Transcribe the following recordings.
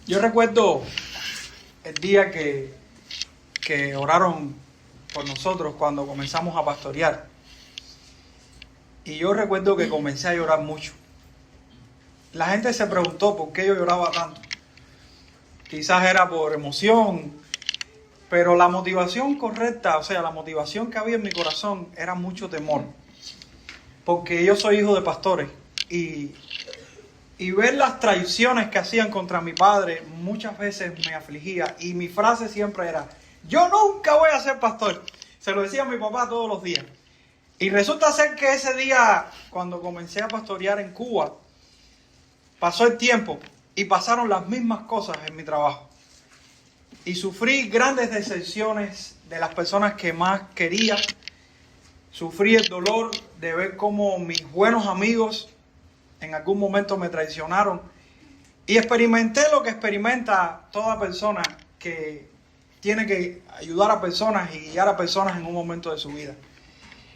Yo recuerdo el día que oraron por nosotros cuando comenzamos a pastorear. Y yo recuerdo que comencé a llorar mucho. La gente se preguntó por qué yo lloraba tanto. Quizás era por emoción, pero la motivación correcta, o sea, la motivación que había en mi corazón era mucho temor. Porque yo soy hijo de pastores y ver las traiciones que hacían contra mi padre muchas veces me afligía. Y mi frase siempre era: yo nunca voy a ser pastor. Se lo decía a mi papá todos los días. Y resulta ser que ese día, cuando comencé a pastorear en Cuba, pasó el tiempo y pasaron las mismas cosas en mi trabajo. Y sufrí grandes decepciones de las personas que más quería. Sufrí el dolor de ver cómo mis buenos amigos en algún momento me traicionaron. Y experimenté lo que experimenta toda persona que tiene que ayudar a personas y guiar a personas en un momento de su vida.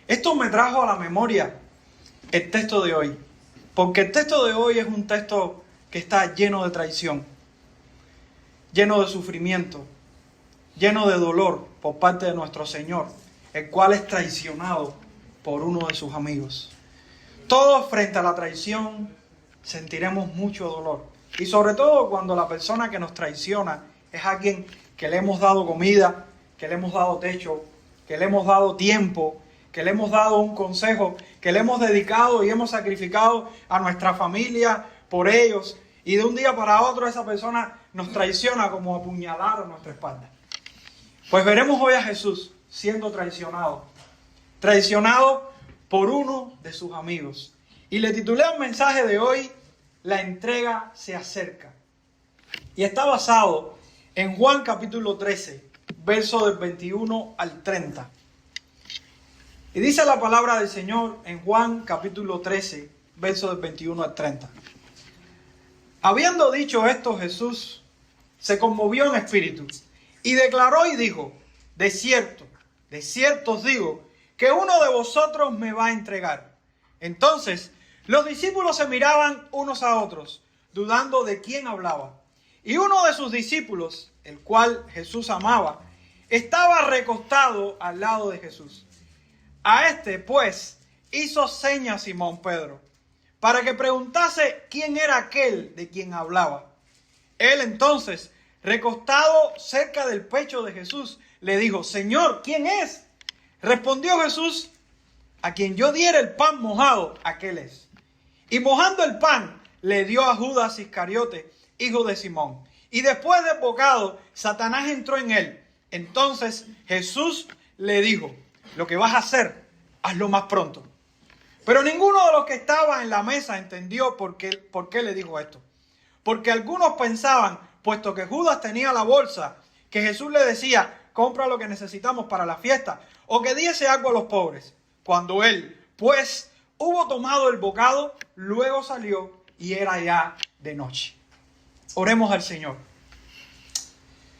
Esto me trajo a la memoria el texto de hoy. Porque el texto de hoy es un texto que está lleno de traición, lleno de sufrimiento, lleno de dolor por parte de nuestro Señor, el cual es traicionado por uno de sus amigos. Todos frente a la traición sentiremos mucho dolor. Y sobre todo cuando la persona que nos traiciona es alguien que le hemos dado comida, que le hemos dado techo, que le hemos dado tiempo, que le hemos dado un consejo, que le hemos dedicado y hemos sacrificado a nuestra familia por ellos. Y de un día para otro esa persona nos traiciona como apuñalar a nuestra espalda. Pues veremos hoy a Jesús siendo traicionado por uno de sus amigos. Y le titulé el mensaje de hoy: la entrega se acerca. Y está basado en Juan capítulo 13, verso del 21 al 30. Y dice la palabra del Señor en Juan capítulo 13, verso del 21 al 30. Habiendo dicho esto, Jesús se conmovió en espíritu y declaró y dijo: de cierto os digo, que uno de vosotros me va a entregar. Entonces los discípulos se miraban unos a otros, dudando de quién hablaba. Y uno de sus discípulos, el cual Jesús amaba, estaba recostado al lado de Jesús. A este, pues, hizo seña Simón Pedro, para que preguntase quién era aquel de quien hablaba. Él entonces, recostado cerca del pecho de Jesús, le dijo: Señor, ¿quién es? Respondió Jesús: a quien yo diera el pan mojado, aquel es. Y mojando el pan, le dio a Judas Iscariote, hijo de Simón. Y después del bocado, Satanás entró en él. Entonces Jesús le dijo: lo que vas a hacer, hazlo más pronto. Pero ninguno de los que estaban en la mesa entendió por qué le dijo esto. Porque algunos pensaban, puesto que Judas tenía la bolsa, que Jesús le decía: compra lo que necesitamos para la fiesta, o que diese algo a los pobres. Cuando él, pues, hubo tomado el bocado, luego salió y era ya de noche. Oremos al Señor.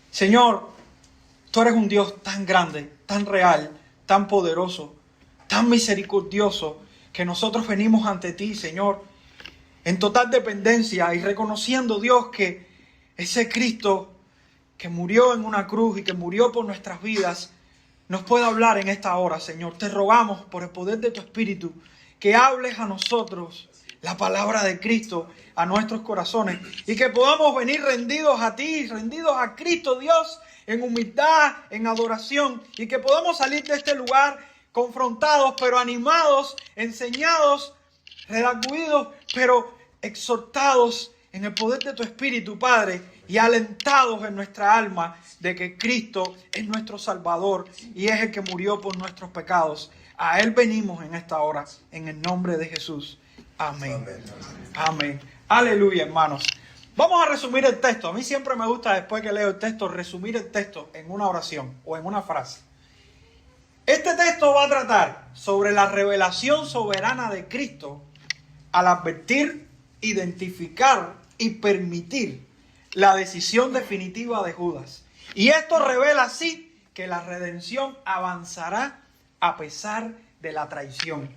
Señor, tú eres un Dios tan grande, tan real, tan poderoso, tan misericordioso, que nosotros venimos ante ti, Señor, en total dependencia y reconociendo, Dios, que ese Cristo que murió en una cruz y que murió por nuestras vidas, nos puede hablar en esta hora, Señor. Te rogamos por el poder de tu Espíritu que hables a nosotros la palabra de Cristo a nuestros corazones y que podamos venir rendidos a ti, rendidos a Cristo Dios, en humildad, en adoración, y que podamos salir de este lugar confrontados, pero animados, enseñados, redarguidos, pero exhortados en el poder de tu Espíritu, Padre, y alentados en nuestra alma de que Cristo es nuestro Salvador y es el que murió por nuestros pecados. A Él venimos en esta hora, en el nombre de Jesús. Amén. Amén. Aleluya, hermanos. Vamos a resumir el texto. A mí siempre me gusta, después que leo el texto, resumir el texto en una oración o en una frase. Este texto va a tratar sobre la revelación soberana de Cristo al advertir, identificar y permitir la decisión definitiva de Judas. Y esto revela así que la redención avanzará a pesar de la traición.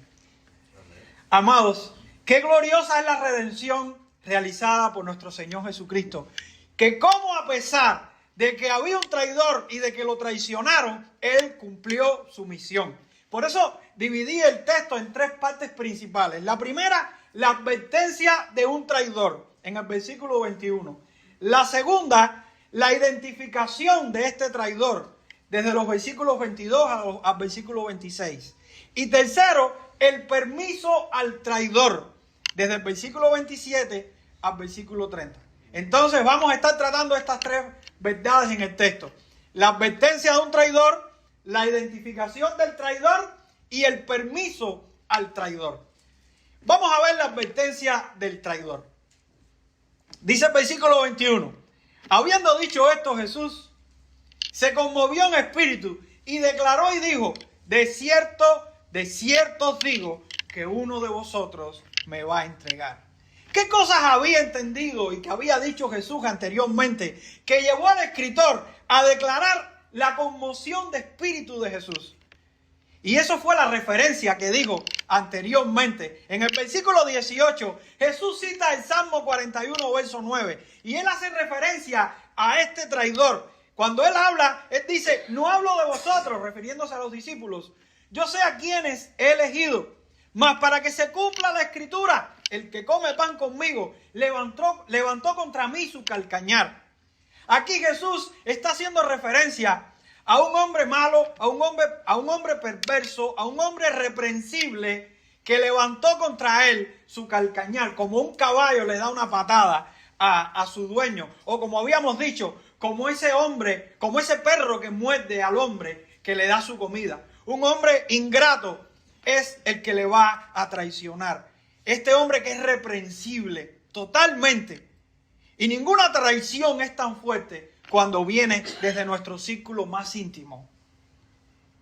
Amados, qué gloriosa es la redención realizada por nuestro Señor Jesucristo. que como a pesar de que había un traidor y de que lo traicionaron, él cumplió su misión. Por eso dividí el texto en tres partes principales. La primera, la advertencia de un traidor, en el versículo 21. La segunda, la identificación de este traidor, desde los versículos 22 al versículo 26. Y tercero, el permiso al traidor, desde el versículo 27 al versículo 30. Entonces vamos a estar tratando estas tres verdades en el texto. La advertencia de un traidor, la identificación del traidor y el permiso al traidor. Vamos a ver la advertencia del traidor. Dice el versículo 21. Habiendo dicho esto, Jesús se conmovió en espíritu y declaró y dijo: de cierto os digo que uno de vosotros me va a entregar. ¿Qué cosas había entendido y que había dicho Jesús anteriormente que llevó al escritor a declarar la conmoción de espíritu de Jesús? Y eso fue la referencia que dijo anteriormente. En el versículo 18, Jesús cita el Salmo 41, verso 9. Y él hace referencia a este traidor. Cuando él habla, él dice: no hablo de vosotros, refiriéndose a los discípulos. Yo sé a quienes he elegido. Mas para que se cumpla la escritura, el que come pan conmigo levantó contra mí su calcañar. Aquí Jesús está haciendo referencia a un hombre malo, a un hombre perverso, a un hombre reprensible que levantó contra él su calcañar, como un caballo le da una patada a su dueño, o como habíamos dicho, como ese hombre, como ese perro que muerde al hombre que le da su comida. Un hombre ingrato es el que le va a traicionar. Este hombre que es reprensible totalmente. Y ninguna traición es tan fuerte cuando viene desde nuestro círculo más íntimo.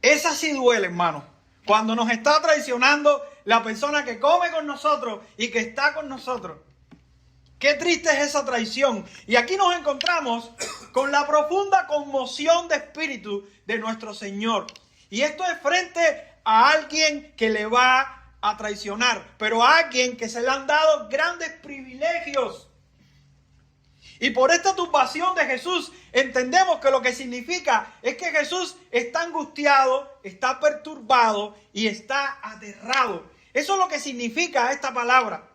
Esa sí duele, hermano. Cuando nos está traicionando la persona que come con nosotros y que está con nosotros. Qué triste es esa traición. Y aquí nos encontramos con la profunda conmoción de espíritu de nuestro Señor. Y esto es frente a alguien que le va a traicionar, pero a alguien que se le han dado grandes privilegios. Y por esta turbación de Jesús entendemos que lo que significa es que Jesús está angustiado, está perturbado y está aterrado. Eso es lo que significa esta palabra.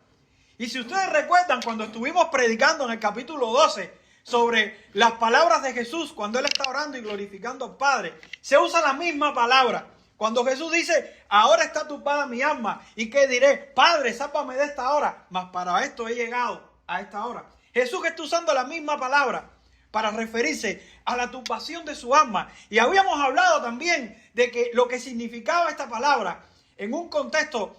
Y si ustedes recuerdan cuando estuvimos predicando en el capítulo 12 sobre las palabras de Jesús cuando Él está orando y glorificando al Padre, se usa la misma palabra. Cuando Jesús dice: ahora está turbada mi alma, ¿y qué diré? Padre, sálvame de esta hora, mas para esto he llegado a esta hora. Jesús está usando la misma palabra para referirse a la turbación de su alma. Y habíamos hablado también de que lo que significaba esta palabra en un contexto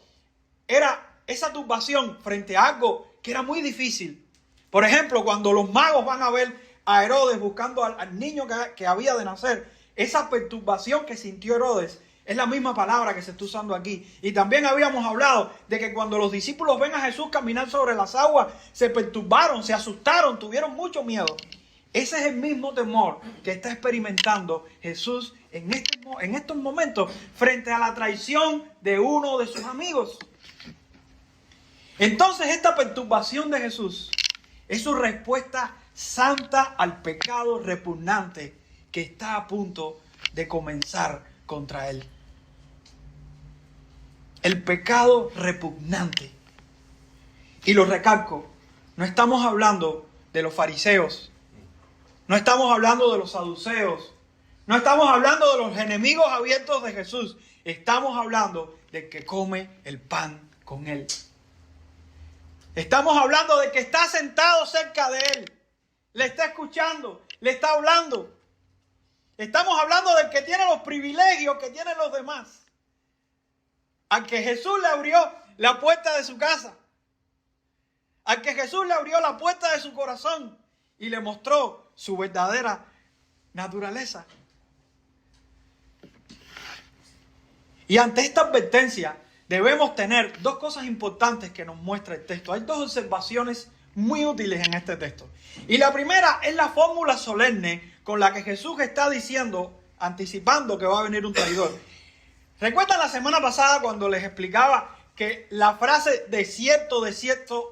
era esa turbación frente a algo que era muy difícil. Por ejemplo, cuando los magos van a ver a Herodes buscando al niño que había de nacer, esa perturbación que sintió Herodes es la misma palabra que se está usando aquí. Y también habíamos hablado de que cuando los discípulos ven a Jesús caminar sobre las aguas, se perturbaron, se asustaron, tuvieron mucho miedo. Ese es el mismo temor que está experimentando Jesús en estos momentos frente a la traición de uno de sus amigos. Entonces esta perturbación de Jesús es su respuesta santa al pecado repugnante que está a punto de comenzar contra él. El pecado repugnante. Y lo recalco, no estamos hablando de los fariseos, no estamos hablando de los saduceos, no estamos hablando de los enemigos abiertos de Jesús, estamos hablando del que come el pan con él. Estamos hablando de que está sentado cerca de él, le está escuchando, le está hablando. Estamos hablando del que tiene los privilegios que tienen los demás. Al que Jesús le abrió la puerta de su casa. Al que Jesús le abrió la puerta de su corazón y le mostró su verdadera naturaleza. Y ante esta advertencia debemos tener dos cosas importantes que nos muestra el texto. Hay dos observaciones muy útiles en este texto. Y la primera es la fórmula solemne con la que Jesús está diciendo, anticipando que va a venir un traidor. ¿Recuerdan la semana pasada cuando les explicaba que la frase de cierto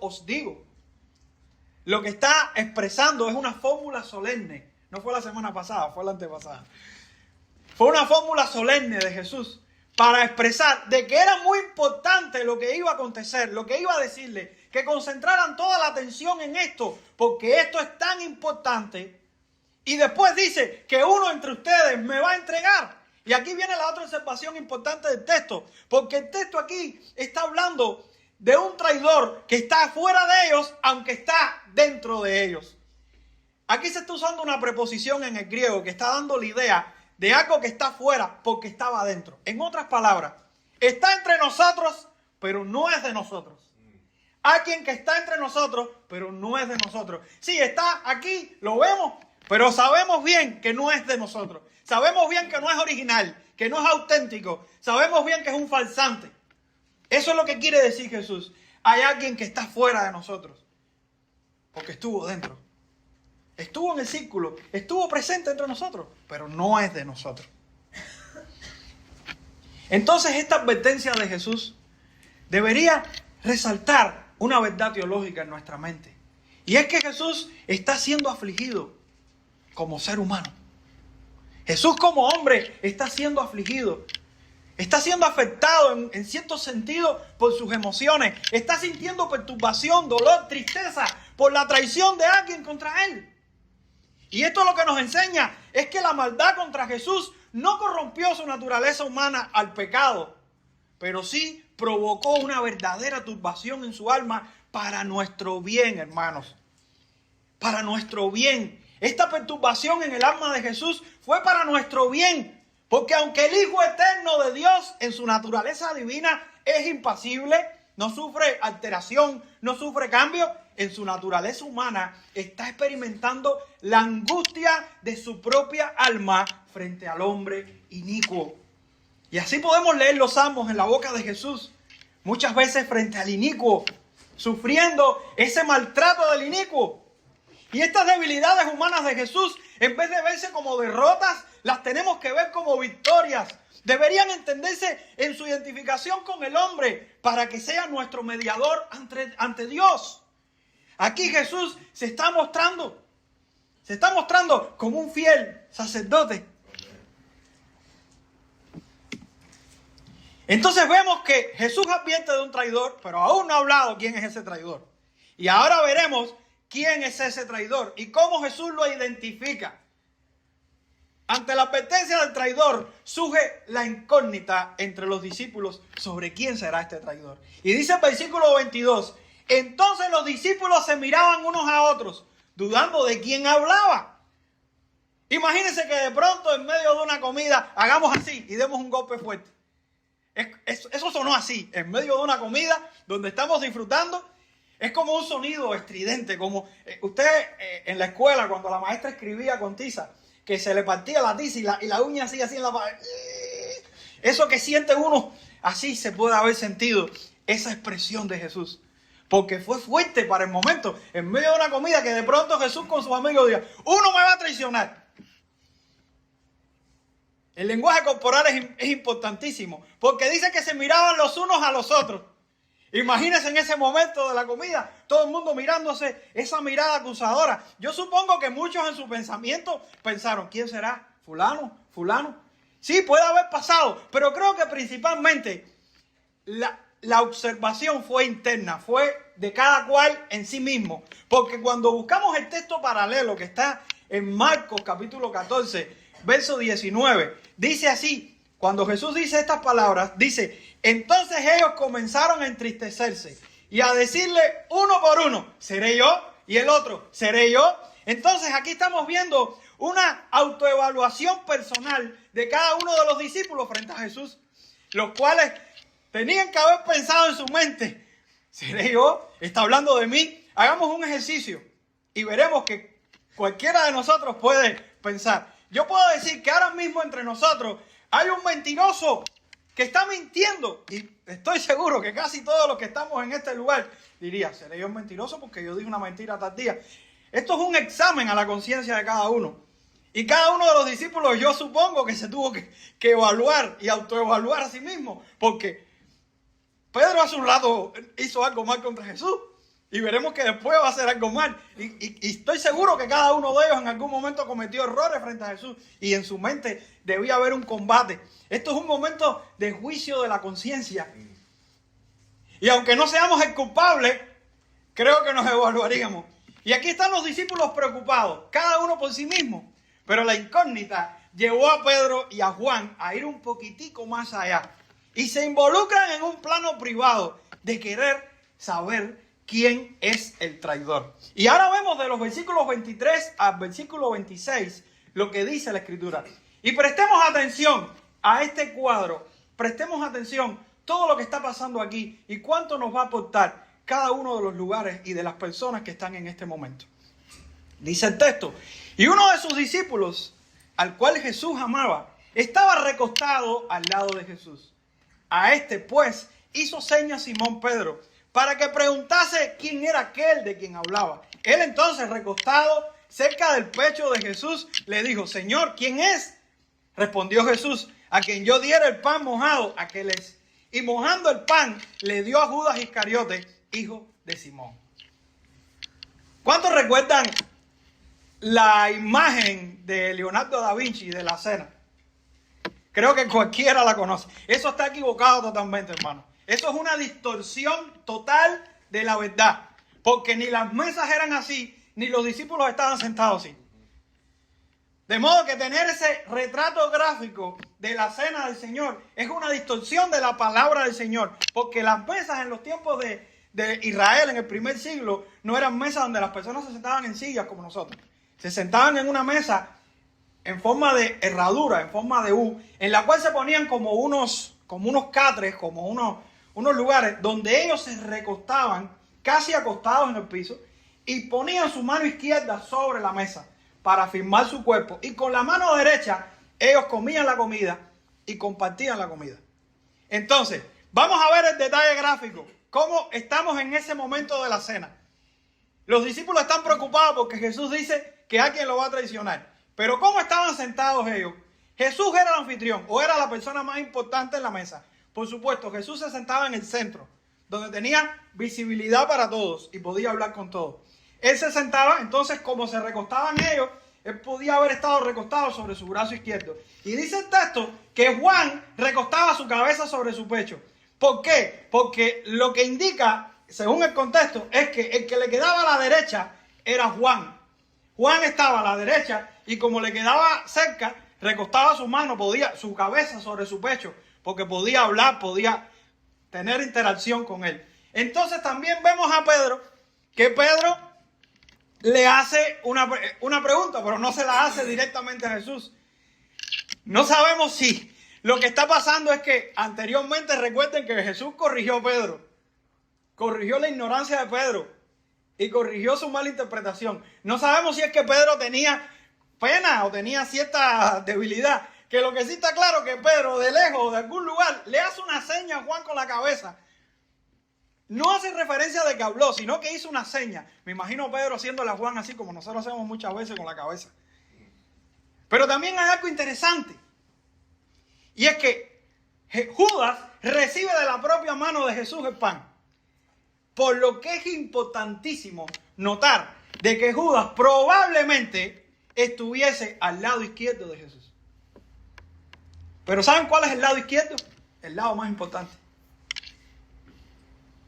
os digo? lo que está expresando es una fórmula solemne. No fue la semana pasada, fue la antepasada. Fue una fórmula solemne de Jesús para expresar de que era muy importante lo que iba a acontecer, lo que iba a decirle, que concentraran toda la atención en esto, porque esto es tan importante. Y después dice que uno entre ustedes me va a entregar. Y aquí viene la otra observación importante del texto, porque el texto aquí está hablando de un traidor que está fuera de ellos, aunque está dentro de ellos. Aquí se está usando una preposición en el griego que está dando la idea de algo que está fuera porque estaba adentro. En otras palabras, está entre nosotros, pero no es de nosotros. Alguien que está entre nosotros, pero no es de nosotros. Sí, está aquí, lo vemos, pero sabemos bien que no es de nosotros. Sabemos bien que no es original, que no es auténtico. Sabemos bien que es un falsante. Eso es lo que quiere decir Jesús. Hay alguien que está fuera de nosotros, porque estuvo dentro. Estuvo en el círculo, estuvo presente entre nosotros, pero no es de nosotros. Entonces esta advertencia de Jesús debería resaltar una verdad teológica en nuestra mente. Y es que Jesús está siendo afligido como ser humano. Jesús como hombre está siendo afligido. Está siendo afectado en cierto sentido por sus emociones. Está sintiendo perturbación, dolor, tristeza por la traición de alguien contra él. Y esto lo que nos enseña es que la maldad contra Jesús no corrompió su naturaleza humana al pecado, pero sí provocó una verdadera turbación en su alma para nuestro bien, hermanos. Para nuestro bien. Esta perturbación en el alma de Jesús fue para nuestro bien, porque aunque el Hijo eterno de Dios en su naturaleza divina es impasible, no sufre alteración, no sufre cambio, en su naturaleza humana está experimentando la angustia de su propia alma frente al hombre inicuo. Y así podemos leer los salmos en la boca de Jesús, muchas veces frente al inicuo, sufriendo ese maltrato del inicuo. Y estas debilidades humanas de Jesús, en vez de verse como derrotas, las tenemos que ver como victorias. Deberían entenderse en su identificación con el hombre para que sea nuestro mediador ante Dios. Aquí Jesús se está mostrando como un fiel sacerdote. Entonces vemos que Jesús advierte de un traidor, pero aún no ha hablado quién es ese traidor. Y ahora veremos quién es ese traidor y cómo Jesús lo identifica. Ante la advertencia del traidor surge la incógnita entre los discípulos sobre quién será este traidor. Y dice el versículo 22, entonces los discípulos se miraban unos a otros, dudando de quién hablaba. Imagínense que de pronto en medio de una comida hagamos así y demos un golpe fuerte. Eso sonó así, en medio de una comida donde estamos disfrutando. Es como un sonido estridente, como usted en la escuela cuando la maestra escribía con tiza, que se le partía la tiza y la uña así en la pared. Eso que siente uno, así se puede haber sentido esa expresión de Jesús. Porque fue fuerte para el momento, en medio de una comida, que de pronto Jesús con sus amigos diga, uno me va a traicionar. El lenguaje corporal es importantísimo, porque dice que se miraban los unos a los otros. Imagínense en ese momento de la comida, todo el mundo mirándose, esa mirada acusadora. Yo supongo que muchos en su pensamiento pensaron, ¿quién será? ¿Fulano? ¿Fulano? Sí, puede haber pasado, pero creo que principalmente la observación fue interna, fue de cada cual en sí mismo. Porque cuando buscamos el texto paralelo que está en Marcos capítulo 14, verso 19, dice así, cuando Jesús dice estas palabras, dice, entonces ellos comenzaron a entristecerse y a decirle uno por uno, ¿seré yo? Y el otro, ¿seré yo? Entonces aquí estamos viendo una autoevaluación personal de cada uno de los discípulos frente a Jesús, los cuales tenían que haber pensado en su mente, ¿seré yo? ¿Está hablando de mí? Hagamos un ejercicio y veremos que cualquiera de nosotros puede pensar. Yo puedo decir que ahora mismo entre nosotros hay un mentiroso que está mintiendo. Y estoy seguro que casi todos los que estamos en este lugar diría, ¿seré yo un mentiroso porque yo dije una mentira tal día? Esto es un examen a la conciencia de cada uno. Y cada uno de los discípulos yo supongo que se tuvo que evaluar y autoevaluar a sí mismo. Porque Pedro hace un rato hizo algo mal contra Jesús. Y veremos que después va a hacer algo mal. Y estoy seguro que cada uno de ellos en algún momento cometió errores frente a Jesús. Y en su mente debía haber un combate. Esto es un momento de juicio de la conciencia. Y aunque no seamos el culpable, creo que nos evaluaríamos. Y aquí están los discípulos preocupados, cada uno por sí mismo. Pero la incógnita llevó a Pedro y a Juan a ir un poquitico más allá. Y se involucran en un plano privado de querer saber quién es el traidor. Y ahora vemos de los versículos 23 al versículo 26 lo que dice la Escritura. Y prestemos atención a este cuadro. Prestemos atención todo lo que está pasando aquí y cuánto nos va a aportar cada uno de los lugares y de las personas que están en este momento. Dice el texto: y uno de sus discípulos, al cual Jesús amaba, estaba recostado al lado de Jesús. A este, pues, hizo señas Simón Pedro para que preguntase quién era aquel de quien hablaba. Él entonces, recostado cerca del pecho de Jesús, le dijo: Señor, ¿quién es? Respondió Jesús: a quien yo diera el pan mojado, aquel es. Y mojando el pan, le dio a Judas Iscariote, hijo de Simón. ¿Cuántos recuerdan la imagen de Leonardo da Vinci de la cena? Creo que cualquiera la conoce. Eso está equivocado totalmente, hermano. Eso es una distorsión total de la verdad. Porque ni las mesas eran así, ni los discípulos estaban sentados así. De modo que tener ese retrato gráfico de la cena del Señor es una distorsión de la palabra del Señor. Porque las mesas en los tiempos de Israel, en el primer siglo, no eran mesas donde las personas se sentaban en sillas como nosotros. Se sentaban en una mesa en forma de herradura, en forma de U, en la cual se ponían como unos catres, como unos lugares donde ellos se recostaban, casi acostados en el piso, y ponían su mano izquierda sobre la mesa para afirmar su cuerpo. Y con la mano derecha ellos comían la comida y compartían la comida. Entonces, vamos a ver el detalle gráfico, cómo estamos en ese momento de la cena. Los discípulos están preocupados porque Jesús dice que alguien lo va a traicionar. Pero ¿cómo estaban sentados ellos? Jesús era el anfitrión o era la persona más importante en la mesa. Por supuesto, Jesús se sentaba en el centro, donde tenía visibilidad para todos y podía hablar con todos. Él se sentaba, entonces como se recostaban ellos, él podía haber estado recostado sobre su brazo izquierdo. Y dice el texto que Juan recostaba su cabeza sobre su pecho. ¿Por qué? Porque lo que indica, según el contexto, es que el que le quedaba a la derecha era Juan. Juan estaba a la derecha y como le quedaba cerca, recostaba su cabeza sobre su pecho, porque podía hablar, podía tener interacción con él. Entonces también vemos a Pedro, que Pedro le hace una pregunta, pero no se la hace directamente a Jesús. No sabemos si lo que está pasando es que anteriormente recuerden que Jesús corrigió a Pedro, corrigió la ignorancia de Pedro y corrigió su mala interpretación. No sabemos si es que Pedro tenía pena o tenía cierta debilidad. Que lo que sí está claro que Pedro, de lejos, de algún lugar, le hace una seña a Juan con la cabeza. No hace referencia de que habló, sino que hizo una seña. Me imagino Pedro haciéndole a Juan así como nosotros hacemos muchas veces con la cabeza. Pero también hay algo interesante. Y es que Judas recibe de la propia mano de Jesús el pan. Por lo que es importantísimo notar de que Judas probablemente estuviese al lado izquierdo de Jesús. Pero ¿saben cuál es el lado izquierdo? El lado más importante.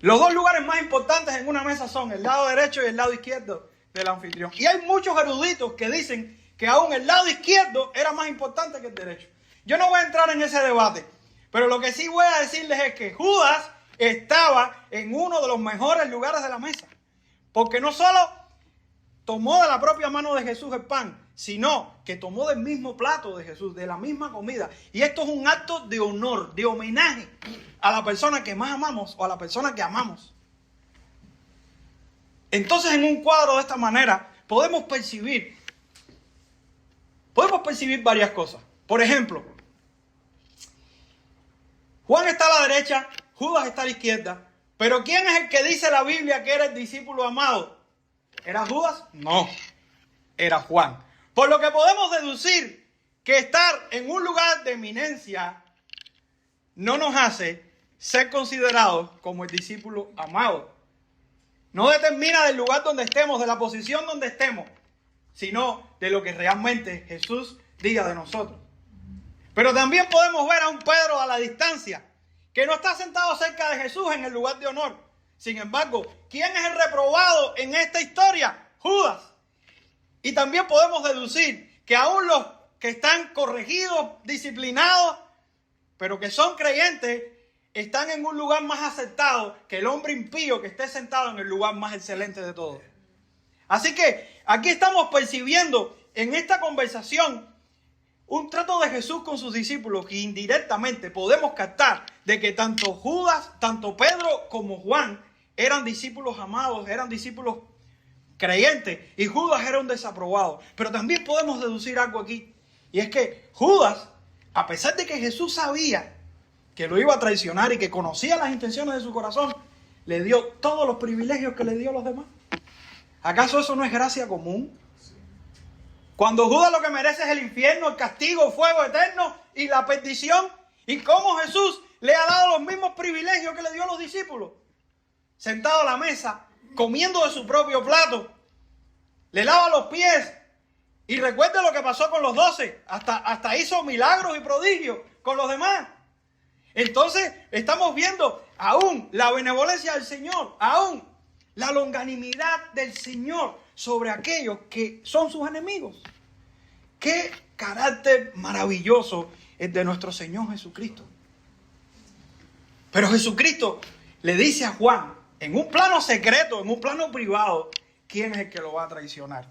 Los dos lugares más importantes en una mesa son el lado derecho y el lado izquierdo del anfitrión. Y hay muchos eruditos que dicen que aún el lado izquierdo era más importante que el derecho. Yo no voy a entrar en ese debate, pero lo que sí voy a decirles es que Judas estaba en uno de los mejores lugares de la mesa. Porque no solo tomó de la propia mano de Jesús el pan, sino que tomó del mismo plato de Jesús, de la misma comida. Y esto es un acto de honor, de homenaje a la persona que más amamos o a la persona que amamos. Entonces, en un cuadro de esta manera, podemos percibir varias cosas. Por ejemplo, Juan está a la derecha, Judas está a la izquierda. Pero ¿quién es el que dice la Biblia que era el discípulo amado? ¿Era Judas? No, era Juan. Por lo que podemos deducir que estar en un lugar de eminencia no nos hace ser considerados como el discípulo amado. No determina del lugar donde estemos, de la posición donde estemos, sino de lo que realmente Jesús diga de nosotros. Pero también podemos ver a un Pedro a la distancia, que no está sentado cerca de Jesús en el lugar de honor. Sin embargo, ¿quién es el reprobado en esta historia? Judas. Y también podemos deducir que aún los que están corregidos, disciplinados, pero que son creyentes, están en un lugar más aceptado que el hombre impío que esté sentado en el lugar más excelente de todos. Así que aquí estamos percibiendo en esta conversación un trato de Jesús con sus discípulos que indirectamente podemos captar de que tanto Judas, tanto Pedro como Juan eran discípulos amados, eran discípulos creyentes y Judas era un desaprobado. Pero también podemos deducir algo aquí, y es que Judas, a pesar de que Jesús sabía que lo iba a traicionar y que conocía las intenciones de su corazón, le dio todos los privilegios que le dio a los demás. ¿Acaso eso no es gracia común? Cuando Judas lo que merece es el infierno, el castigo, el fuego eterno y la perdición. ¿Y cómo Jesús le ha dado los mismos privilegios que le dio a los discípulos? Sentado a la mesa, comiendo de su propio plato, le lava los pies. Y recuerde lo que pasó con los 12. Hasta hizo milagros y prodigios con los demás. Entonces estamos viendo aún la benevolencia del Señor, aún la longanimidad del Señor sobre aquellos que son sus enemigos. Qué carácter maravilloso es de nuestro Señor Jesucristo. Pero Jesucristo le dice a Juan, en un plano secreto, en un plano privado, quién es el que lo va a traicionar.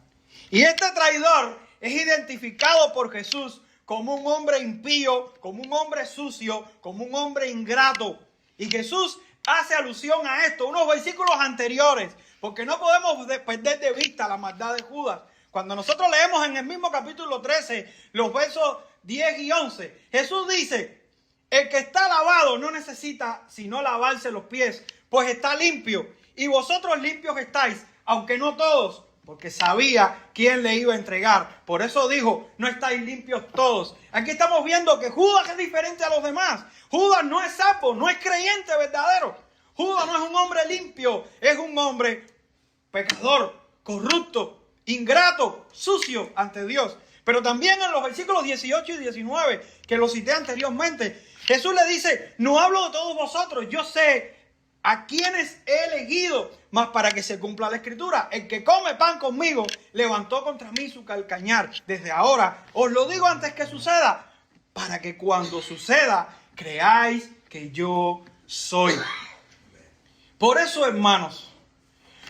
Y este traidor es identificado por Jesús como un hombre impío, como un hombre sucio, como un hombre ingrato. Y Jesús hace alusión a esto, unos versículos anteriores, porque no podemos perder de vista la maldad de Judas. Cuando nosotros leemos en el mismo capítulo 13, los versos 10 y 11, Jesús dice, el que está lavado no necesita sino lavarse los pies, pues está limpio. Y vosotros limpios estáis, aunque no todos, porque sabía quién le iba a entregar. Por eso dijo, no estáis limpios todos. Aquí estamos viendo que Judas es diferente a los demás. Judas no es sapo, no es creyente verdadero. Judas no es un hombre limpio, es un hombre pecador, corrupto, ingrato, sucio ante Dios. Pero también en los versículos 18 y 19, que lo cité anteriormente, Jesús le dice, no hablo de todos vosotros, yo sé a quienes he elegido, mas para que se cumpla la escritura, el que come pan conmigo, levantó contra mí su calcañar. Desde ahora os lo digo antes que suceda, para que cuando suceda, creáis que yo soy. Por eso, hermanos,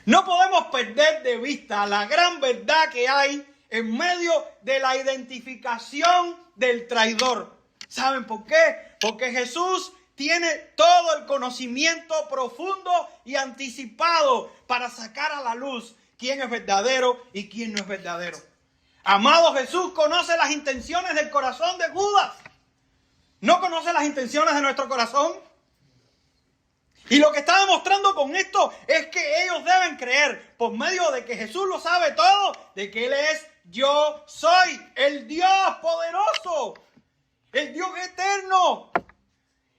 no podemos perder de vista la gran verdad que hay en medio de la identificación del traidor. ¿Saben por qué? Porque Jesús tiene todo el conocimiento profundo y anticipado para sacar a la luz quién es verdadero y quién no es verdadero. Amado, Jesús conoce las intenciones del corazón de Judas. ¿No conoce las intenciones de nuestro corazón? Y lo que está demostrando con esto es que ellos deben creer, por medio de que Jesús lo sabe todo, de que Él es yo soy, el Dios poderoso, el Dios eterno,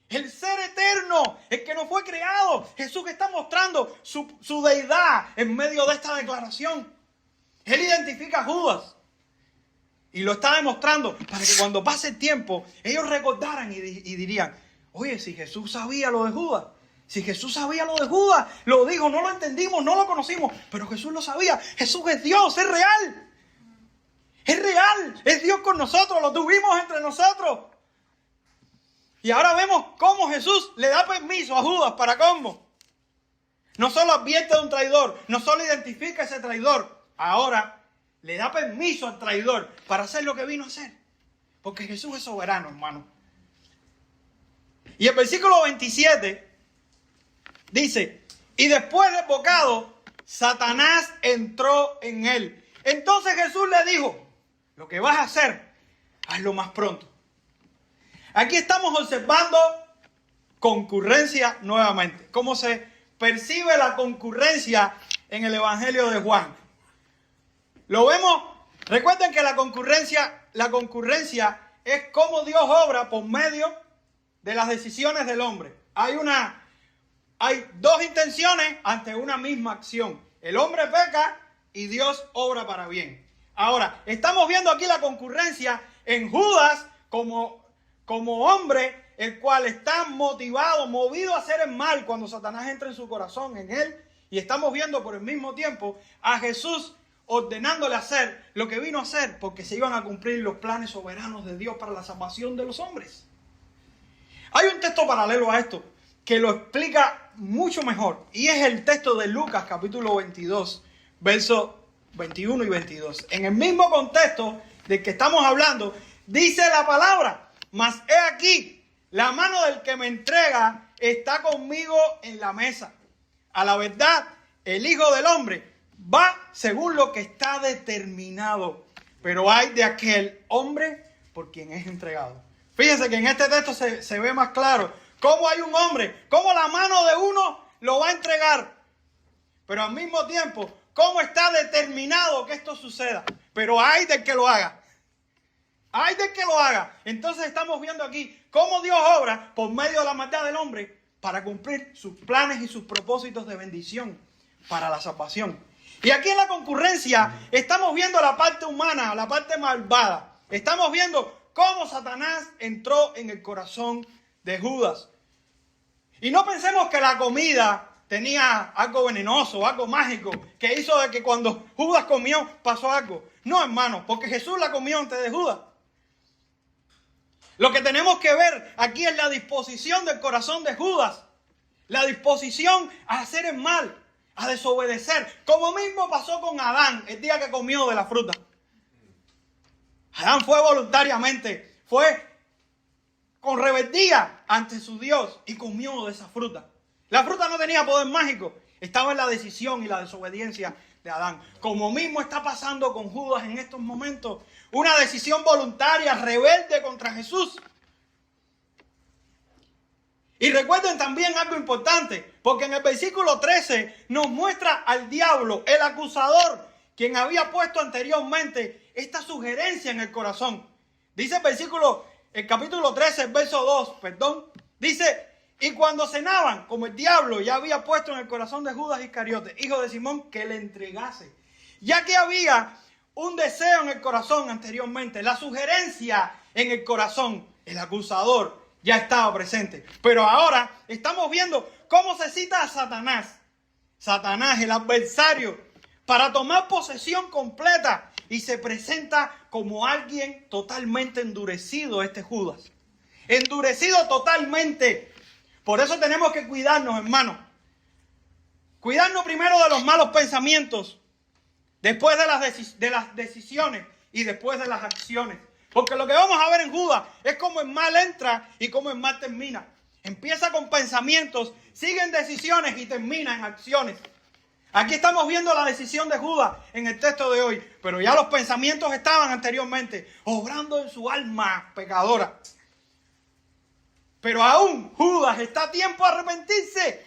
el ser eterno, el que no fue creado. Jesús está mostrando su deidad en medio de esta declaración. Él identifica a Judas y lo está demostrando para que cuando pase el tiempo, ellos recordaran y dirían, oye, si Jesús sabía lo de Judas, si Jesús sabía lo de Judas, lo dijo, no lo entendimos, no lo conocimos, pero Jesús lo sabía. Jesús es Dios, es real. Es real, es Dios con nosotros, lo tuvimos entre nosotros. Y ahora vemos cómo Jesús le da permiso a Judas para cómo. No solo advierte de un traidor, no solo identifica a ese traidor, ahora le da permiso al traidor para hacer lo que vino a hacer. Porque Jesús es soberano, hermano. Y el versículo 27 dice, y después del bocado, Satanás entró en él. Entonces Jesús le dijo, lo que vas a hacer, hazlo más pronto. Aquí estamos observando concurrencia nuevamente. Cómo se percibe la concurrencia en el Evangelio de Juan. Lo vemos, recuerden que la concurrencia es cómo Dios obra por medio de las decisiones del hombre. Hay una hay dos intenciones ante una misma acción. El hombre peca y Dios obra para bien. Ahora, estamos viendo aquí la concurrencia en Judas como hombre, el cual está movido a hacer el mal cuando Satanás entra en su corazón, en él. Y estamos viendo por el mismo tiempo a Jesús ordenándole hacer lo que vino a hacer, porque se iban a cumplir los planes soberanos de Dios para la salvación de los hombres. Hay un texto paralelo a esto que lo explica mucho mejor, y es el texto de Lucas capítulo 22, versos 21 y 22. En el mismo contexto del que estamos hablando, dice la palabra: mas he aquí, la mano del que me entrega está conmigo en la mesa. A la verdad, el Hijo del Hombre va según lo que está determinado, pero hay de aquel hombre por quien es entregado. Fíjense que en este texto se ve más claro cómo hay un hombre, cómo la mano de uno lo va a entregar, pero al mismo tiempo cómo está determinado que esto suceda. Pero hay del que lo haga. Hay del que lo haga. Entonces estamos viendo aquí cómo Dios obra por medio de la maldad del hombre para cumplir sus planes y sus propósitos de bendición para la salvación. Y aquí en la concurrencia estamos viendo la parte humana, la parte malvada. Estamos viendo cómo Satanás entró en el corazón de Judas. Y no pensemos que la comida tenía algo venenoso, algo mágico, que hizo de que cuando Judas comió pasó algo. No, hermano, porque Jesús la comió antes de Judas. Lo que tenemos que ver aquí es la disposición del corazón de Judas. La disposición a hacer el mal, a desobedecer. Como mismo pasó con Adán el día que comió de la fruta. Adán fue voluntariamente, fue con rebeldía ante su Dios y comió de esa fruta. La fruta no tenía poder mágico, estaba en la decisión y la desobediencia de Adán. Como mismo está pasando con Judas en estos momentos. Una decisión voluntaria, rebelde contra Jesús. Y recuerden también algo importante, porque en el versículo 13 nos muestra al diablo, el acusador, quien había puesto anteriormente esta sugerencia en el corazón. Dice el capítulo 13, el verso 2, dice: y cuando cenaban, como el diablo ya había puesto en el corazón de Judas Iscariote, hijo de Simón, que le entregase. Ya que había un deseo en el corazón anteriormente, la sugerencia en el corazón, el acusador ya estaba presente. Pero ahora estamos viendo cómo se cita a Satanás. Satanás, el adversario, para tomar posesión completa, y se presenta como alguien totalmente endurecido, este Judas. Endurecido totalmente. Por eso tenemos que cuidarnos, hermanos. Cuidarnos primero de los malos pensamientos, después de las decisiones y después de las acciones. Porque lo que vamos a ver en Judas es cómo el mal entra y cómo el mal termina. Empieza con pensamientos, sigue en decisiones y termina en acciones. Aquí estamos viendo la decisión de Judas en el texto de hoy, pero ya los pensamientos estaban anteriormente obrando en su alma pecadora. Pero aún Judas está a tiempo de arrepentirse.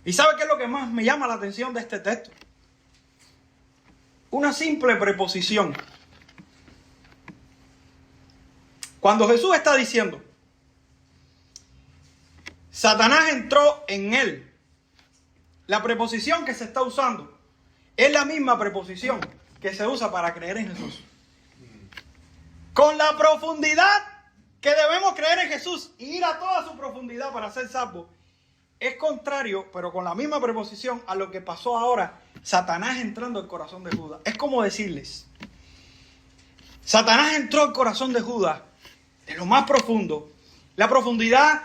¿Y sabe qué es lo que más me llama la atención de este texto? Una simple preposición. Cuando Jesús está diciendo: Satanás entró en él, la preposición que se está usando es la misma preposición que se usa para creer en Jesús. Con la profundidad que debemos creer en Jesús y ir a toda su profundidad para ser salvos, es contrario, pero con la misma preposición, a lo que pasó ahora, Satanás entrando al corazón de Judas. Es como decirles: Satanás entró al corazón de Judas de lo más profundo, la profundidad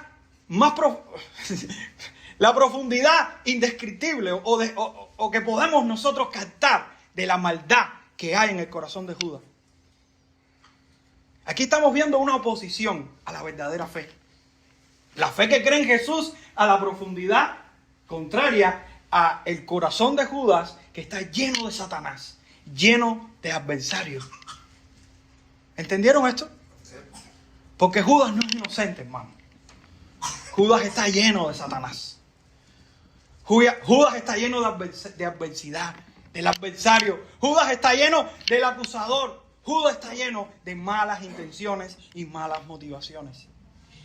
la profundidad indescriptible o que podemos nosotros captar de la maldad que hay en el corazón de Judas. Aquí estamos viendo una oposición a la verdadera fe. La fe que cree en Jesús a la profundidad contraria a el corazón de Judas, que está lleno de Satanás, lleno de adversarios. ¿Entendieron esto? Porque Judas no es inocente, hermano. Judas está lleno de Satanás. Judas está lleno de adversidad, del adversario. Judas está lleno del acusador. Judas está lleno de malas intenciones y malas motivaciones.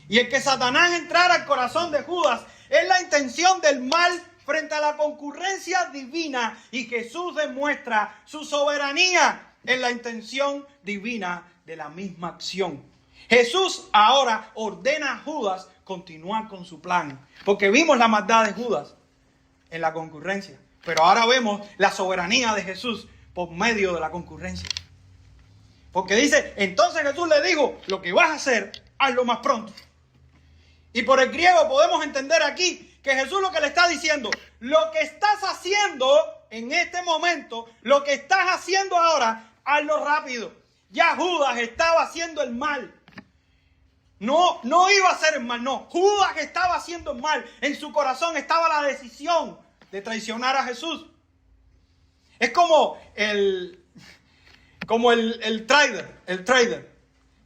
Y el que Satanás entrara al corazón de Judas es la intención del mal frente a la concurrencia divina. Y Jesús demuestra su soberanía en la intención divina de la misma acción. Jesús ahora ordena a Judas continuar con su plan. Porque vimos la maldad de Judas en la concurrencia. Pero ahora vemos la soberanía de Jesús por medio de la concurrencia. Porque dice, entonces Jesús le dijo, lo que vas a hacer, hazlo más pronto. Y por el griego podemos entender aquí que Jesús lo que le está diciendo, lo que estás haciendo en este momento, lo que estás haciendo ahora, hazlo rápido. Ya Judas estaba haciendo el mal. No iba a hacer el mal, no. Judas estaba haciendo el mal. En su corazón estaba la decisión de traicionar a Jesús. Es como el trader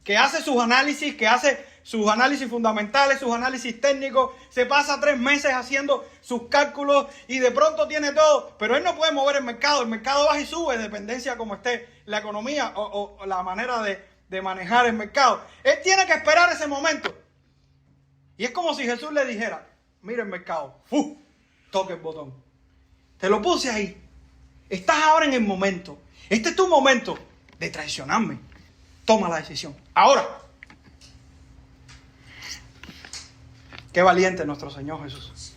que hace sus análisis, fundamentales, sus análisis técnicos, se pasa 3 meses haciendo sus cálculos y de pronto tiene todo, pero él no puede mover el mercado baja y sube, dependencia como esté la economía o la manera de manejar el mercado. Él tiene que esperar ese momento. Y es como si Jesús le dijera, mira el mercado, toque el botón. Te lo puse ahí. Estás ahora en el momento. Este es tu momento de traicionarme. Toma la decisión. Ahora. Qué valiente nuestro Señor Jesús.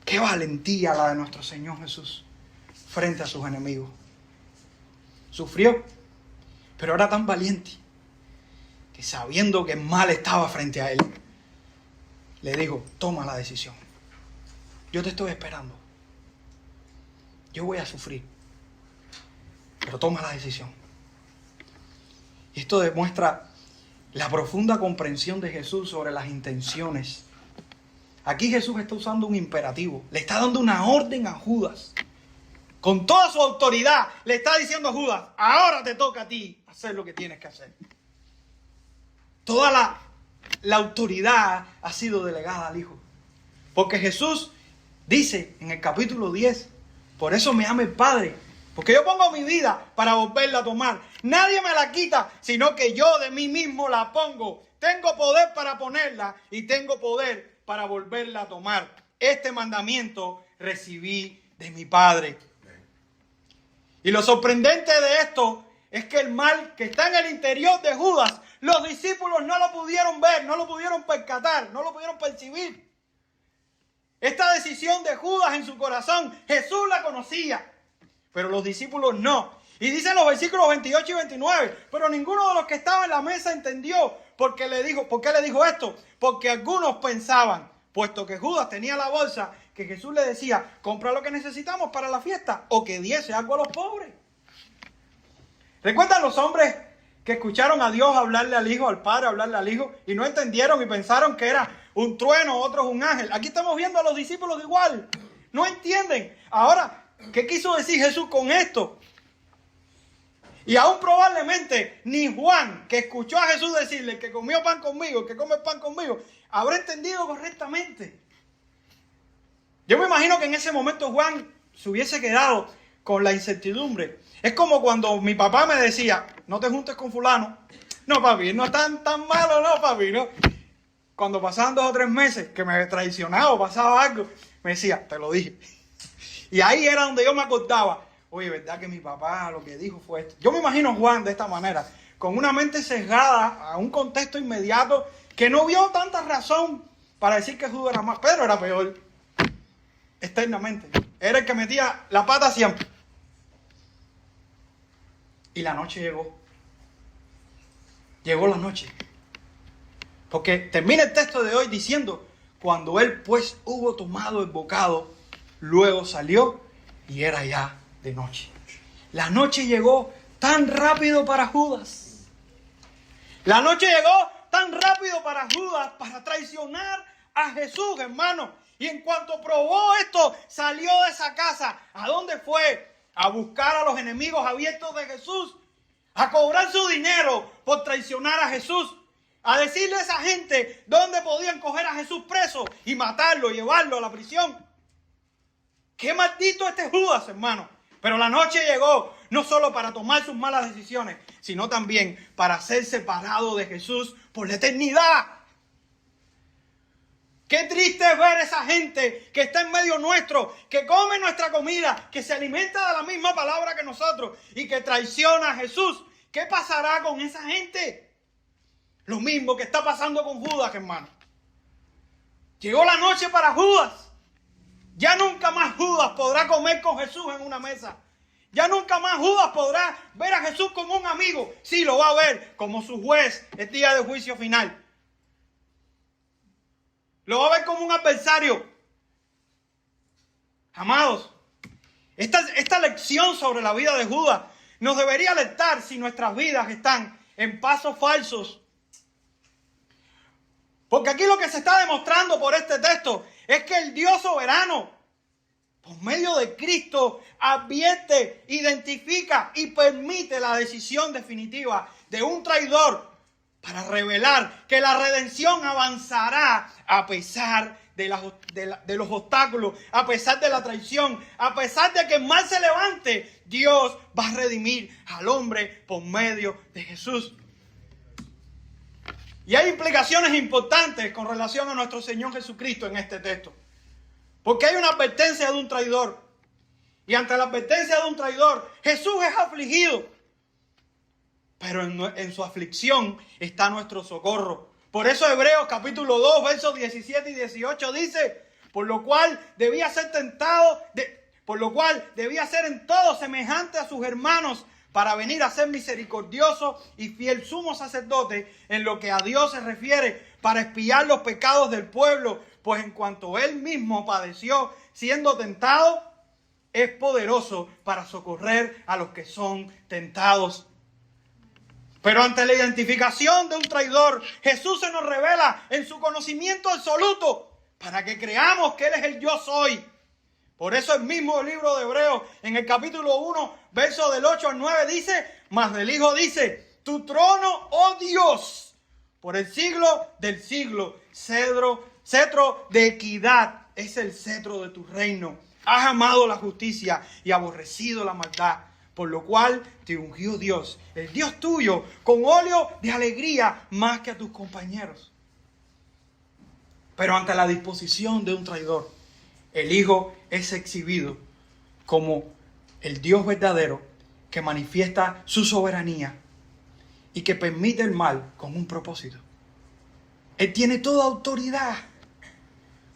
Qué valentía la de nuestro Señor Jesús frente a sus enemigos. Sufrió, pero era tan valiente que sabiendo que el mal estaba frente a él, le dijo, toma la decisión. Yo te estoy esperando. Yo voy a sufrir, pero toma la decisión. Y esto demuestra la profunda comprensión de Jesús sobre las intenciones. Aquí Jesús está usando un imperativo. Le está dando una orden a Judas. Con toda su autoridad le está diciendo a Judas, ahora te toca a ti hacer lo que tienes que hacer. Toda la autoridad ha sido delegada al Hijo. Porque Jesús dice en el capítulo 10, por eso me ama el Padre, porque yo pongo mi vida para volverla a tomar. Nadie me la quita, sino que yo de mí mismo la pongo. Tengo poder para ponerla y tengo poder para volverla a tomar. Este mandamiento recibí de mi Padre. Y lo sorprendente de esto es que el mal que está en el interior de Judas, los discípulos no lo pudieron ver, no lo pudieron percatar, no lo pudieron percibir. Esta decisión de Judas en su corazón, Jesús la conocía, pero los discípulos no. Y dicen los versículos 28 y 29, pero ninguno de los que estaban en la mesa entendió por qué le dijo esto. Porque algunos pensaban, puesto que Judas tenía la bolsa, que Jesús le decía, compra lo que necesitamos para la fiesta, o que diese algo a los pobres. ¿Recuerdan los hombres que escucharon a Dios hablarle al Hijo, al Padre hablarle al Hijo, y no entendieron y pensaron que era un trueno, otro es un ángel? Aquí estamos viendo a los discípulos igual. No entienden. Ahora, ¿qué quiso decir Jesús con esto? Y aún probablemente ni Juan, que escuchó a Jesús decirle que comió pan conmigo, que come pan conmigo, habrá entendido correctamente. Yo me imagino que en ese momento Juan se hubiese quedado con la incertidumbre. Es como cuando mi papá me decía, no te juntes con fulano. No, papi, no es tan malo, no, papi, no. Cuando pasaban 2 o 3 meses que me traicionaba o pasaba algo, me decía, te lo dije. Y ahí era donde yo me acordaba, oye, ¿verdad que mi papá lo que dijo fue esto? Yo me imagino a Juan de esta manera, con una mente sesgada a un contexto inmediato, que no vio tanta razón para decir que Judas era más. Pedro era peor, externamente. Era el que metía la pata siempre. Y la noche llegó. Llegó la noche. Porque termina el texto de hoy diciendo, cuando él pues hubo tomado el bocado, luego salió y era ya de noche. La noche llegó tan rápido para Judas. La noche llegó tan rápido para Judas para traicionar a Jesús, hermano. Y en cuanto probó esto, salió de esa casa. ¿A dónde fue? A buscar a los enemigos abiertos de Jesús. A cobrar su dinero por traicionar a Jesús. A decirle a esa gente dónde podían coger a Jesús preso y matarlo, llevarlo a la prisión. Qué maldito este Judas, hermano. Pero la noche llegó. no solo para tomar sus malas decisiones, sino también para ser separado de Jesús por la eternidad. Qué triste es ver esa gente que está en medio nuestro, que come nuestra comida, que se alimenta de la misma palabra que nosotros y que traiciona a Jesús. ¿Qué pasará con esa gente? Lo mismo que está pasando con Judas, hermano. Llegó la noche para Judas. Ya nunca más Judas podrá comer con Jesús en una mesa. Ya nunca más Judas podrá ver a Jesús como un amigo. Sí, lo va a ver como su juez el día del juicio final. Lo va a ver como un adversario. Amados, esta lección sobre la vida de Judas nos debería alertar si nuestras vidas están en pasos falsos. Porque aquí lo que se está demostrando por este texto es que el Dios soberano, por medio de Cristo, advierte, identifica y permite la decisión definitiva de un traidor para revelar que la redención avanzará a pesar de los obstáculos, a pesar de la traición, a pesar de que el mal se levante. Dios va a redimir al hombre por medio de Jesús. Y hay implicaciones importantes con relación a nuestro Señor Jesucristo en este texto. Porque hay una advertencia de un traidor. Y ante la advertencia de un traidor, Jesús es afligido. Pero en su aflicción está nuestro socorro. Por eso Hebreos capítulo 2, versos 17 y 18 dice, por lo cual debía ser en todo semejante a sus hermanos, para venir a ser misericordioso y fiel sumo sacerdote en lo que a Dios se refiere, para expiar los pecados del pueblo, pues en cuanto él mismo padeció siendo tentado, es poderoso para socorrer a los que son tentados. Pero ante la identificación de un traidor, Jesús se nos revela en su conocimiento absoluto para que creamos que Él es el yo soy. Por eso el mismo libro de Hebreos, en el capítulo 1, verso del 8 al 9, dice, mas del Hijo dice, tu trono, oh Dios, por el siglo del siglo, cetro de equidad es el cetro de tu reino. Has amado la justicia y aborrecido la maldad, por lo cual te ungió Dios, el Dios tuyo, con óleo de alegría más que a tus compañeros. Pero ante la disposición de un traidor, el Hijo es exhibido como el Dios verdadero que manifiesta su soberanía y que permite el mal con un propósito. Él tiene toda autoridad.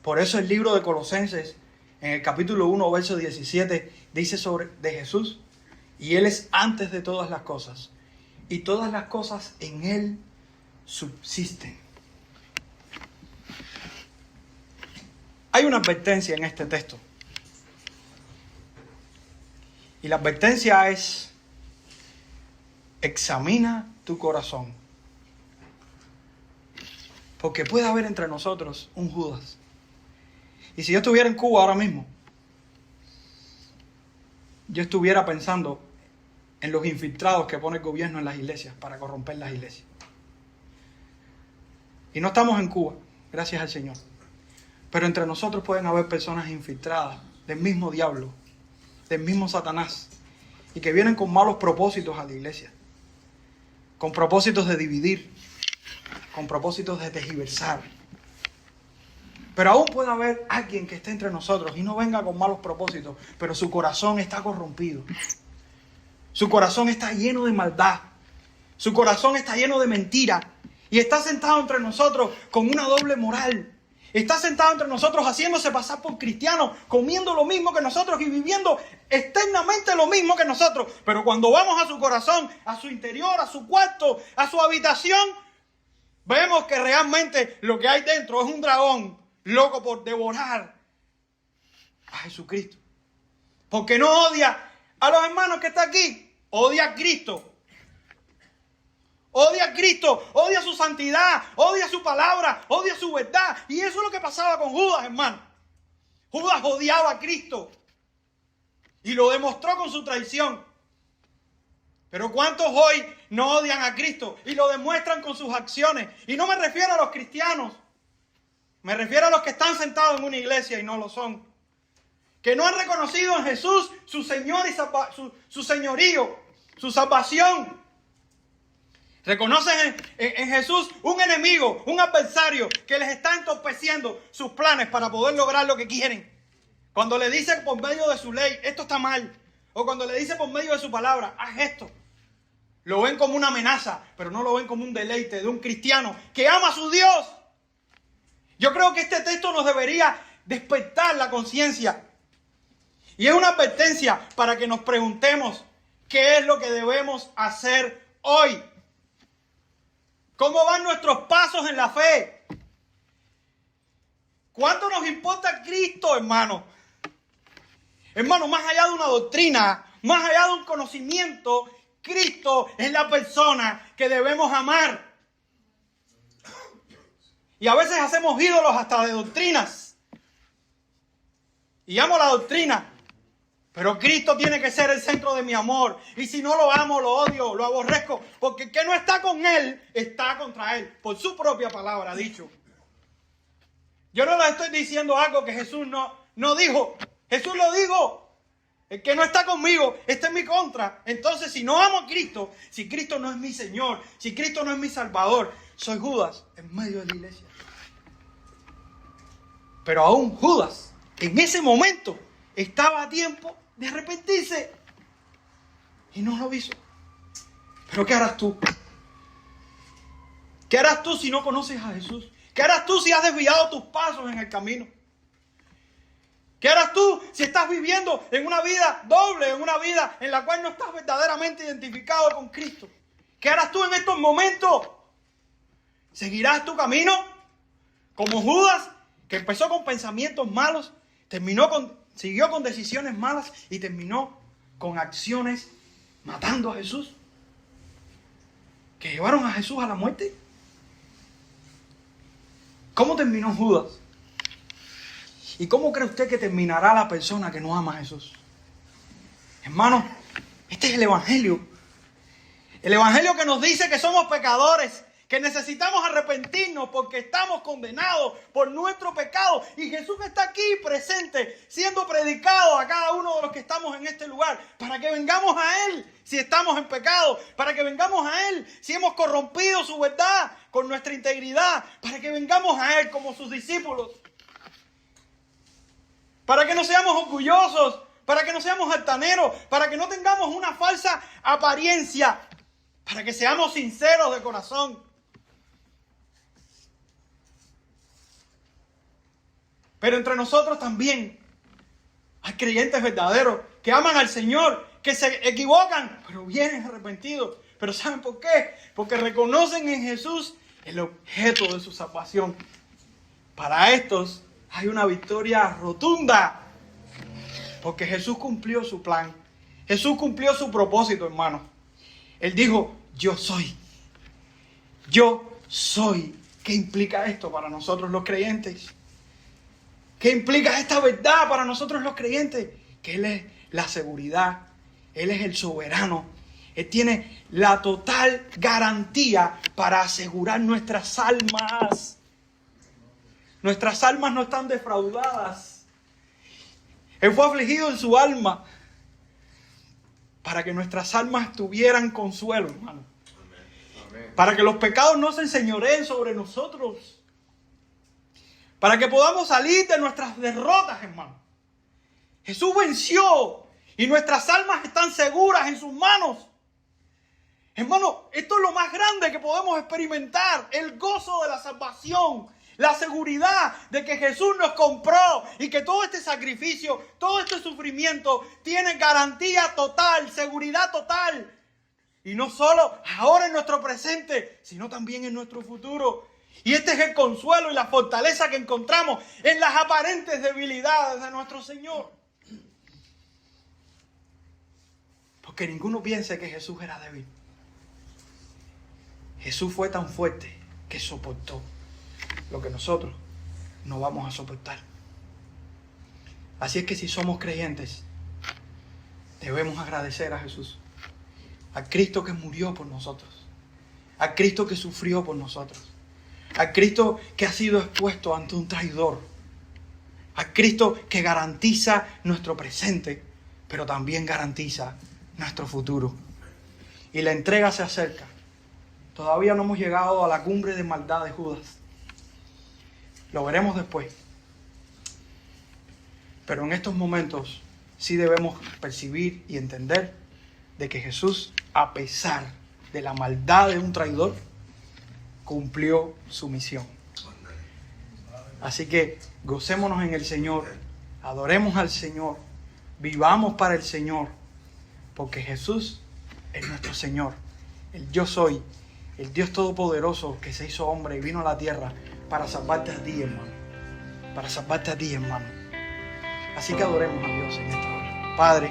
Por eso el libro de Colosenses, en el capítulo 1, verso 17, dice de Jesús, y Él es antes de todas las cosas, y todas las cosas en Él subsisten. Hay una advertencia en este texto. Y la advertencia es, examina tu corazón. Porque puede haber entre nosotros un Judas. Y si yo estuviera en Cuba ahora mismo, yo estuviera pensando en los infiltrados que pone el gobierno en las iglesias para corromper las iglesias. Y no estamos en Cuba, gracias al Señor. Pero entre nosotros pueden haber personas infiltradas del mismo diablo, del mismo Satanás, y que vienen con malos propósitos a la iglesia, con propósitos de dividir, con propósitos de tergiversar. Pero aún puede haber alguien que esté entre nosotros y no venga con malos propósitos, pero su corazón está corrompido. Su corazón está lleno de maldad. Su corazón está lleno de mentira. Y está sentado entre nosotros con una doble moral. Está sentado entre nosotros haciéndose pasar por cristiano, comiendo lo mismo que nosotros y viviendo externamente lo mismo que nosotros. Pero cuando vamos a su corazón, a su interior, a su cuarto, a su habitación, vemos que realmente lo que hay dentro es un dragón loco por devorar a Jesucristo. Porque no odia a los hermanos que están aquí, odia a Cristo. Odia a Cristo, odia su santidad, odia su palabra, odia su verdad. Y eso es lo que pasaba con Judas, hermano. Judas odiaba a Cristo y lo demostró con su traición. Pero ¿cuántos hoy no odian a Cristo y lo demuestran con sus acciones? Y no me refiero a los cristianos. Me refiero a los que están sentados en una iglesia y no lo son. que no han reconocido en Jesús su Señor y su señorío, su salvación. Reconocen en Jesús un enemigo, un adversario que les está entorpeciendo sus planes para poder lograr lo que quieren. Cuando le dicen por medio de su ley, esto está mal, o cuando le dice por medio de su palabra, haz esto, lo ven como una amenaza, pero no lo ven como un deleite de un cristiano que ama a su Dios. Yo creo que este texto nos debería despertar la conciencia. Y es una advertencia para que nos preguntemos qué es lo que debemos hacer hoy. ¿Cómo van nuestros pasos en la fe? ¿Cuánto nos importa Cristo, hermano? Hermano, más allá de una doctrina, más allá de un conocimiento, Cristo es la persona que debemos amar. Y a veces hacemos ídolos hasta de doctrinas. Y amo la doctrina. Pero Cristo tiene que ser el centro de mi amor. Y si no lo amo, lo odio, lo aborrezco. Porque el que no está con Él, está contra Él. Por su propia palabra ha dicho. Yo no les estoy diciendo algo que Jesús no dijo. Jesús lo dijo. El que no está conmigo está en mi contra. Entonces, si no amo a Cristo, si Cristo no es mi Señor, si Cristo no es mi Salvador, soy Judas en medio de la iglesia. Pero aún Judas, en ese momento, estaba a tiempo de arrepentirse. Y no lo hizo. Pero ¿qué harás tú? ¿Qué harás tú si no conoces a Jesús? ¿Qué harás tú si has desviado tus pasos en el camino? ¿Qué harás tú si estás viviendo en una vida doble, en una vida en la cual no estás verdaderamente identificado con Cristo? ¿Qué harás tú en estos momentos? ¿Seguirás tu camino como Judas, que empezó con pensamientos malos, siguió con decisiones malas y terminó con acciones matando a Jesús, que llevaron a Jesús a la muerte? ¿Cómo terminó Judas? ¿Y cómo cree usted que terminará la persona que no ama a Jesús? Hermano, este es el Evangelio. El Evangelio que nos dice que somos pecadores, que necesitamos arrepentirnos porque estamos condenados por nuestro pecado. Y Jesús está aquí presente, siendo predicado a cada uno de los que estamos en este lugar, para que vengamos a Él si estamos en pecado, para que vengamos a Él si hemos corrompido su verdad con nuestra integridad, para que vengamos a Él como sus discípulos, para que no seamos orgullosos, para que no seamos altaneros, para que no tengamos una falsa apariencia, para que seamos sinceros de corazón. Pero entre nosotros también hay creyentes verdaderos que aman al Señor, que se equivocan, pero vienen arrepentidos. Pero ¿saben por qué? Porque reconocen en Jesús el objeto de su salvación. Para estos hay una victoria rotunda, porque Jesús cumplió su plan. Jesús cumplió su propósito, hermano. Él dijo, yo soy. Yo soy. ¿Qué implica esto para nosotros los creyentes? ¿Qué implica esta verdad para nosotros los creyentes? Que Él es la seguridad. Él es el soberano. Él tiene la total garantía para asegurar nuestras almas. Nuestras almas no están defraudadas. Él fue afligido en su alma para que nuestras almas tuvieran consuelo, hermano. Amén. Para que los pecados no se enseñoreen sobre nosotros. Para que podamos salir de nuestras derrotas, hermano. Jesús venció y nuestras almas están seguras en sus manos. Hermano, esto es lo más grande que podemos experimentar. El gozo de la salvación. La seguridad de que Jesús nos compró y que todo este sacrificio, todo este sufrimiento tiene garantía total, seguridad total. Y no solo ahora en nuestro presente, sino también en nuestro futuro. Y este es el consuelo y la fortaleza que encontramos en las aparentes debilidades de nuestro Señor. Porque ninguno piense que Jesús era débil. Jesús fue tan fuerte que soportó lo que nosotros no vamos a soportar. Así es que si somos creyentes, debemos agradecer a Jesús, a Cristo que murió por nosotros, a Cristo que sufrió por nosotros, a Cristo que ha sido expuesto ante un traidor, Al Cristo que garantiza nuestro presente, pero también garantiza nuestro futuro. Y la entrega se acerca. Todavía no hemos llegado a la cumbre de maldad de Judas. Lo veremos después. Pero en estos momentos sí debemos percibir y entender de que Jesús, a pesar de la maldad de un traidor, cumplió su misión. Así que gocémonos en el Señor, adoremos al Señor, vivamos para el Señor, porque Jesús es nuestro Señor, el Yo Soy, el Dios Todopoderoso que se hizo hombre y vino a la tierra para salvarte a ti, hermano, para salvarte a ti, hermano. Así que adoremos a Dios en esta hora. Padre,